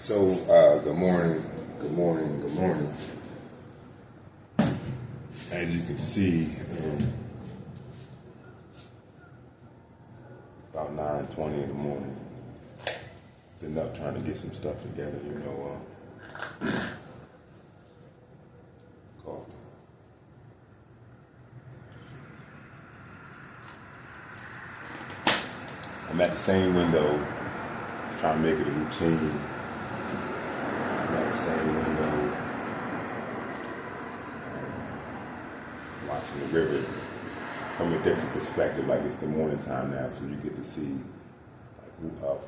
Good morning, good morning, good morning. As you can see, about 9:20 in the morning, been up trying to get some stuff together, coffee. I'm at the same window, trying to make it a routine. I'm at the same window, watching the river from a different perspective, like it's the morning time now, so you get to see like who up,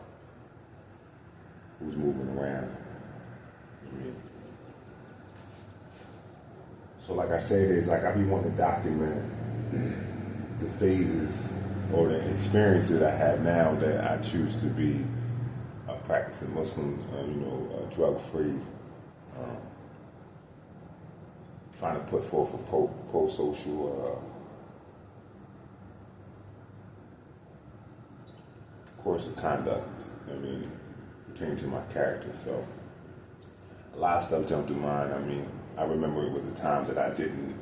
who's moving around. I mean, so like I said, it's like I be wanting to document the phases or the experiences I have now that I choose to be a practicing Muslim, drug-free, trying to put forth a pro-social course of conduct. Pertaining to my character. So a lot of stuff jumped to mind. I remember it was a time that I didn't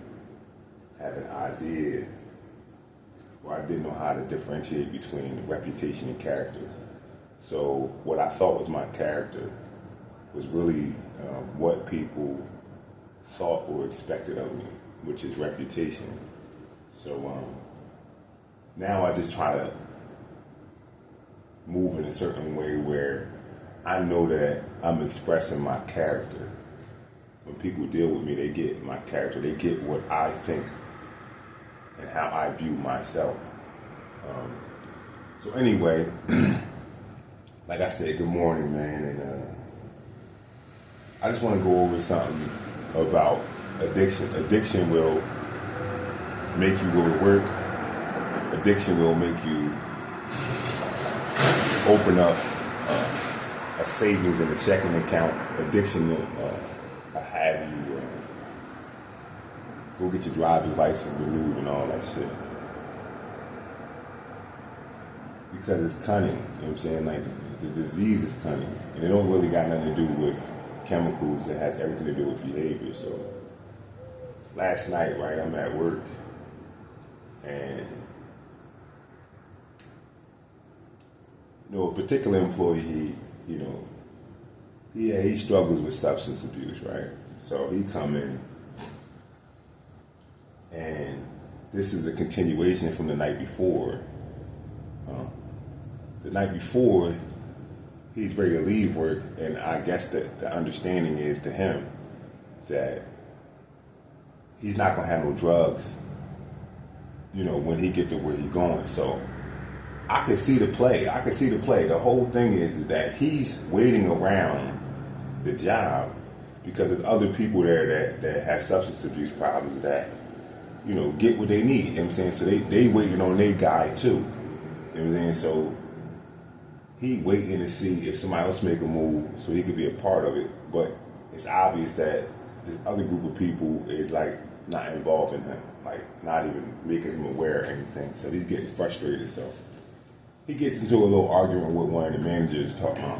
have an idea, or I didn't know how to differentiate between reputation and character. So what I thought was my character was really what people thought or expected of me, which is reputation. So now I just try to move in a certain way where I know that I'm expressing my character. When people deal with me, they get my character. They get what I think and how I view myself. So anyway, like I said, good morning, man. And I just want to go over something about addiction. Addiction will make you go to work. Addiction will make you open up a savings and a checking account. Addiction will have you go get your driver's license renewed and all that shit. Because it's cunning, you know what I'm saying? Like the disease is cunning. And it don't really got nothing to do with chemicals. It has everything to do with behavior. So last night, right, I'm at work and a particular employee, he struggles with substance abuse, right? So he come in, and this is a continuation from the night before. The night before, he's ready to leave work, and I guess that the understanding is to him that he's not gonna have no drugs, when he get to where he's going. So I could see the play. The whole thing is that he's waiting around the job because there's other people there that have substance abuse problems that, get what they need. You know what I'm saying? So they waiting on their guy too. You know what I'm saying? So he waiting to see if somebody else make a move so he could be a part of it. But it's obvious that this other group of people is like not involved in him, like not even making him aware of anything. So he's getting frustrated. So he gets into a little argument with one of the managers talking about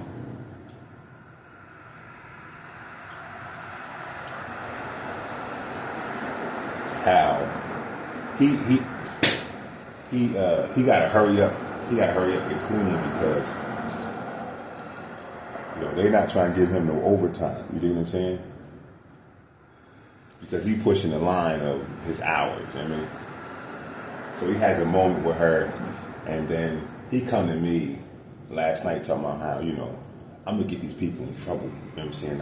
how he gotta hurry up. He gotta hurry up and clean because they're not trying to give him no overtime. You know what I'm saying? Because he pushing the line of his hours. You know what I mean? So he has a moment with her, and then he come to me last night talking about how, I'm gonna get these people in trouble. You know what I'm saying?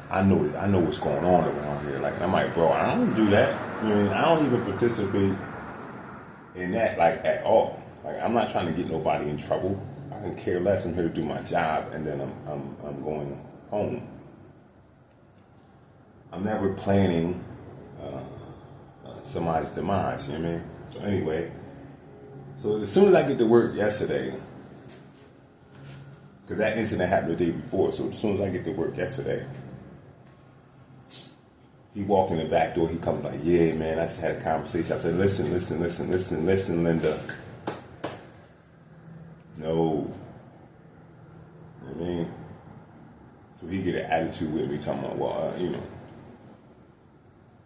I know what's going on around here. Like, and I'm like, bro, I don't do that. You know what I mean? I don't even participate in that, like, at all. Like, I'm not trying to get nobody in trouble. I can care less. I'm here to do my job, and then I'm going home. I'm never planning somebody's demise. You know what I mean? So anyway. So as soon as I get to work yesterday, because that incident happened the day before, so as soon as I get to work yesterday, he walked in the back door, he comes like, yeah, man, I just had a conversation. I said, listen, Linda. No. You know what I mean? So So he get an attitude with me talking about, well,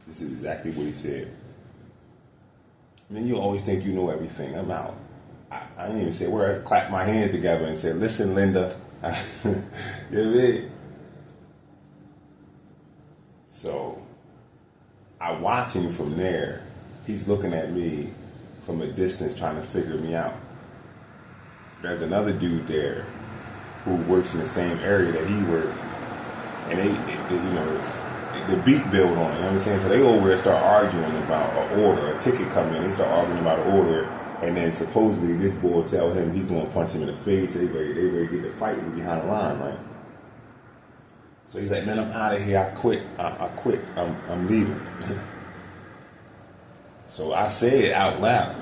this is exactly what he said. Man, you always think you know everything. I'm out. I didn't even say a word. I just clapped my hands together and said, listen, Linda. You know what I mean? So I watch him from there. He's looking at me from a distance trying to figure me out. There's another dude there who works in the same area that he worked. And the beat build on it, you know what I'm saying? So they over there start arguing about an order, a ticket coming in. They start arguing about an order, and then supposedly this boy will tell him he's going to punch him in the face. They ready to get the fighting behind the line, right? So he's like, man, I'm out of here. I quit. I quit. I'm leaving. So I say it out loud,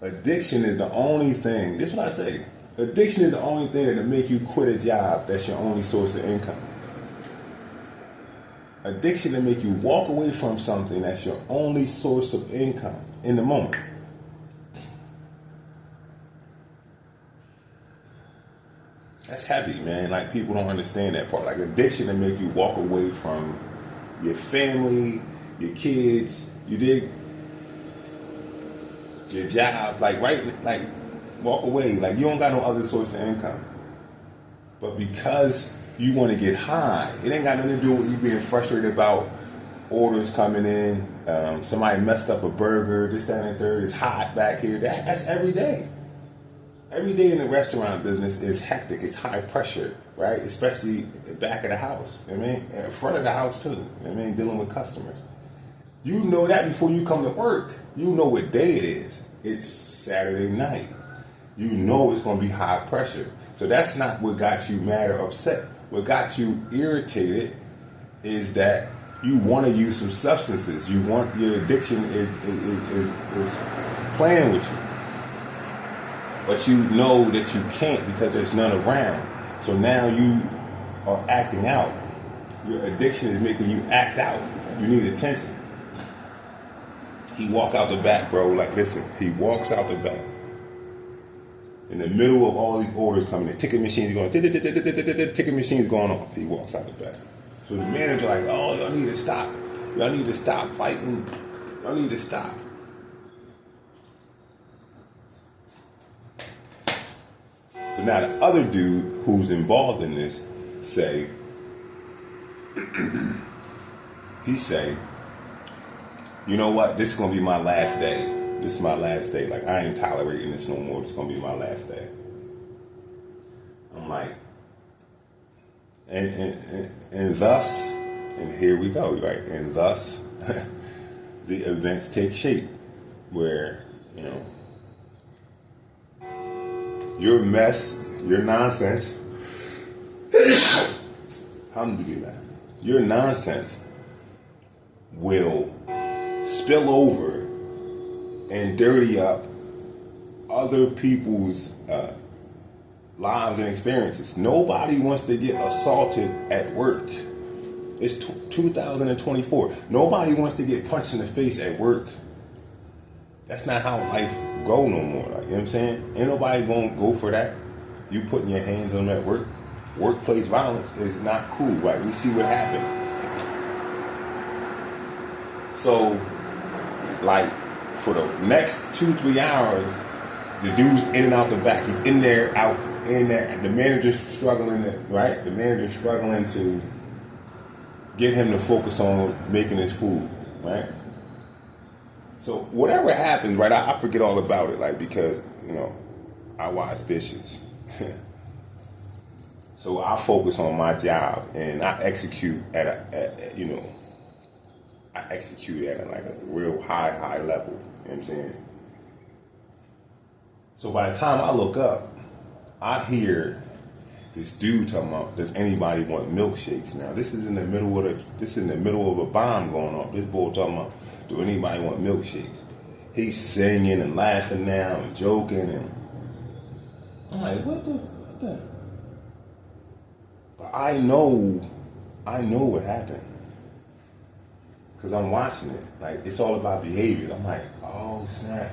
Addiction is the only thing. This is what I say. Addiction is the only thing that'll make you quit a job that's your only source of income. Addiction will make you walk away from something that's your only source of income in the moment. That's heavy, man. Like, people don't understand that part. Like, addiction will make you walk away from your family, your kids, you dig? Your job, like walk away. Like, you don't got no other source of income. But because you want to get high, it ain't got nothing to do with you being frustrated about orders coming in, somebody messed up a burger, this, that, and the third, it's hot back here. That's every day. Every day in the restaurant business is hectic, it's high pressure, right? Especially the back of the house, in front of the house too, dealing with customers. You know that before you come to work. You know what day it is. It's Saturday night. You know it's going to be high pressure. So that's not what got you mad or upset. What got you irritated is that you want to use some substances. Your addiction is playing with you. But you know that you can't because there's none around. So now you are acting out. Your addiction is making you act out. You need attention. He walk out the back, bro. Like, listen, he walks out the back. In the middle of all these orders coming in, ticket machines going, ticket machines going off. He walks out the back. So the manager like, oh, y'all need to stop. Y'all need to stop fighting. Y'all need to stop. So now the other dude who's involved in this he say, you know what? This is going to be my last day. This is my last day. Like, I ain't tolerating this no more. This is going to be my last day. I'm like, and thus, and here we go, right? And thus, the events take shape where, your mess, your nonsense, alhamdulillah, your nonsense will spill over and dirty up other people's lives and experiences. Nobody wants to get assaulted at work. It's 2024. Nobody wants to get punched in the face at work. That's not how life go no more. Like, you know what I'm saying? Ain't nobody gonna go for that. You putting your hands on them at work. Workplace violence is not cool. Right? We see what happened. So, like, for the next 2-3 hours, the dude's in and out the back. He's in there, out, in there, and the manager's struggling to get him to focus on making his food, right? So whatever happens, right, I forget all about it, like, because, I wash dishes. So I focus on my job, and I execute at a real high level. You know what I'm saying? So by the time I look up, I hear this dude talking about, does anybody want milkshakes? Now this is in the middle of a bomb going on. This boy talking about, do anybody want milkshakes? He's singing and laughing now and joking, and I'm like, what the? But I know what happened. Because I'm watching it. Like, it's all about behavior. I'm like, oh, snap.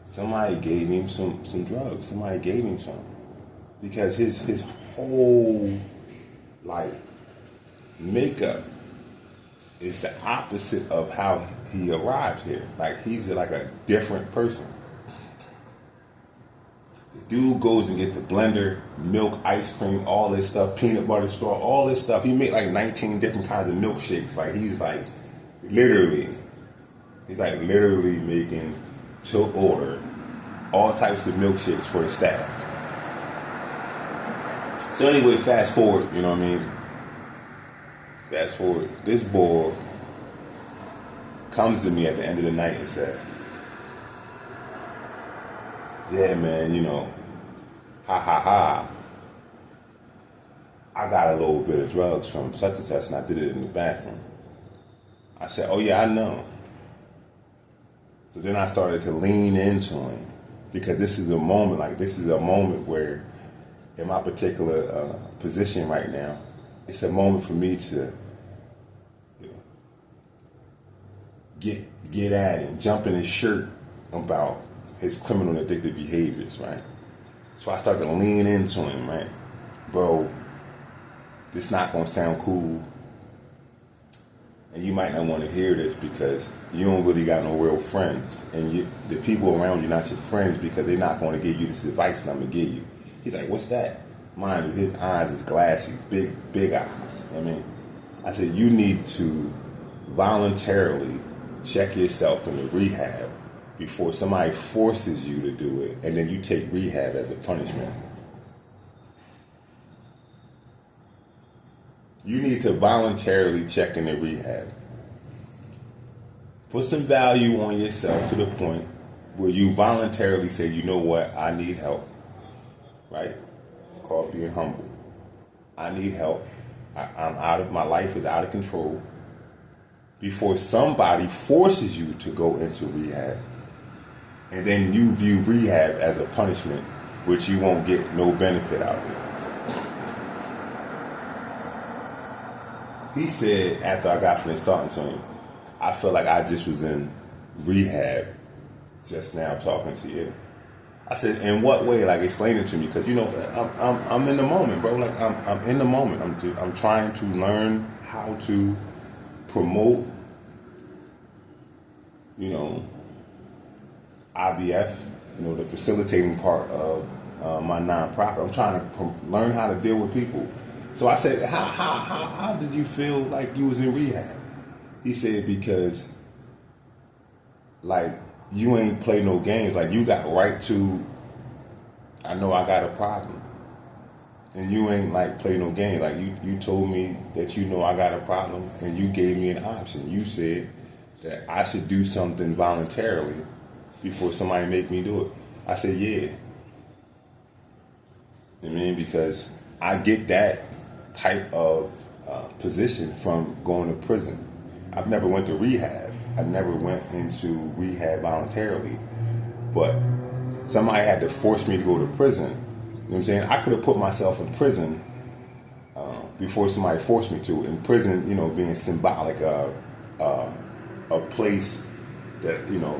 Somebody gave him some drugs. Somebody gave him some. Because his whole like makeup is the opposite of how he arrived here. Like he's like a different person. The dude goes and gets a blender, milk, ice cream, all this stuff, peanut butter straw, all this stuff. He made like 19 different kinds of milkshakes. Like he's like literally making to order all types of milkshakes for the staff. So anyway, fast forward, you know what I mean? Fast forward, this boy comes to me at the end of the night and says, yeah, man, you know, I got a little bit of drugs from such and such and I did it in the bathroom. I said, oh yeah, I know. So then I started to lean into him because this is a moment where in my particular position right now, it's a moment for me to get at him, jump in his shirt about his criminal and addictive behaviors, right? So I started to lean into him, right? Bro, this not gonna sound cool. And you might not want to hear this because you don't really got no real friends. And the people around you not your friends because they're not going to give you this advice that I'm going to give you. He's like, what's that? Mind you, his eyes is glassy, big eyes. I mean, I said, you need to voluntarily check yourself into rehab before somebody forces you to do it. And then you take rehab as a punishment. You need to voluntarily check into rehab. Put some value on yourself to the point where you voluntarily say, you know what, I need help. Right? Called being humble. I need help. My life is out of control. Before somebody forces you to go into rehab. And then you view rehab as a punishment, which you won't get no benefit out of it. He said, after I got finished talking to him, I feel like I just was in rehab just now talking to you. I said, in what way? Like, explain it to me, because you know, I'm in the moment, bro. Like, I'm in the moment. I'm trying to learn how to promote, you know, IVF, you know, the facilitating part of my nonprofit. I'm trying to learn how to deal with people. So I said, how did you feel like you was in rehab? He said, because, like, you ain't play no games. Like, you got right to, I know I got a problem. And you ain't, like, play no games. Like, you told me that you know I got a problem, and you gave me an option. You said that I should do something voluntarily before somebody make me do it. I said, yeah. I mean, because I get that type of position from going to prison. I've never went to rehab. I never went into rehab voluntarily. But somebody had to force me to go to prison. You know what I'm saying? I could have put myself in prison before somebody forced me to. In prison, you know, being symbolic of a place that, you know,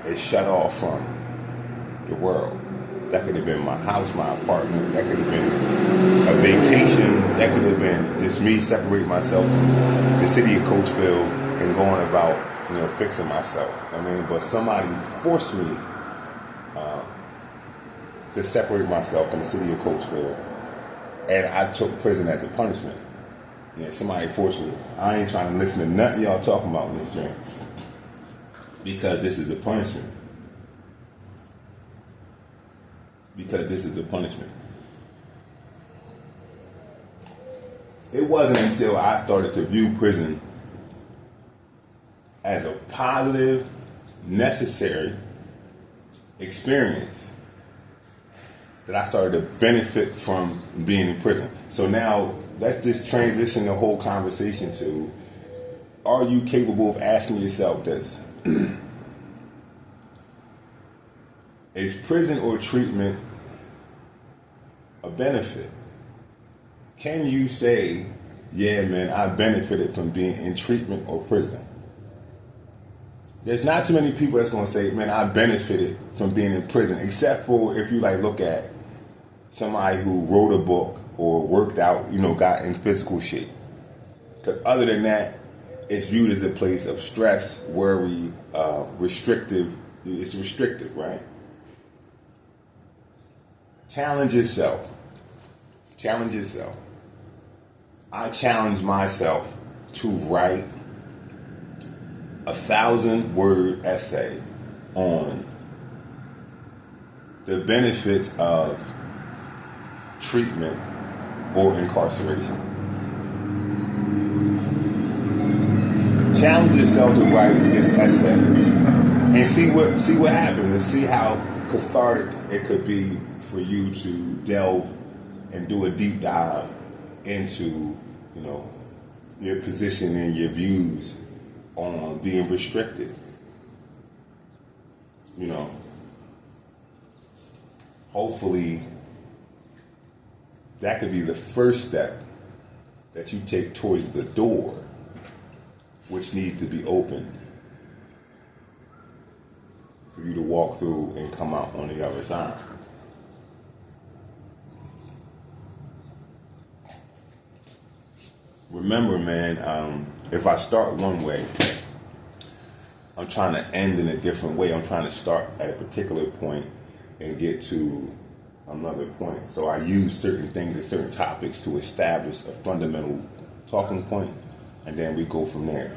is shut off from the world. That could have been my house, my apartment. That could have been a vacation. That could have been just me separating myself from the city of Coachville and going about, you know, fixing myself. I mean, but somebody forced me to separate myself from the city of Coachville, and I took prison as a punishment. Yeah, somebody forced me. I ain't trying to listen to nothing y'all talking about in this joint because this is a punishment. Because this is the punishment. It wasn't until I started to view prison as a positive, necessary experience that I started to benefit from being in prison. So now, let's just transition the whole conversation to, are you capable of asking yourself this? Is prison or treatment a benefit? Can you say, yeah, man, I benefited from being in treatment or prison? There's not too many people that's going to say, man, I benefited from being in prison, except for if you like look at somebody who wrote a book or worked out, got in physical shape. Because other than that, it's viewed as a place of stress, worry, restrictive. It's restrictive, right? Challenge yourself. Challenge yourself. I challenge myself to write a 1,000-word essay on the benefits of treatment or incarceration. Challenge yourself to write this essay and see what happens, and see how cathartic it could be for you to delve and do a deep dive into, your position and your views on being restricted. Hopefully that could be the first step that you take towards the door, which needs to be opened for you to walk through and come out on the other side. Remember, man, if I start one way, I'm trying to end in a different way. I'm trying to start at a particular point and get to another point. So I use certain things and certain topics to establish a fundamental talking point, and then we go from there.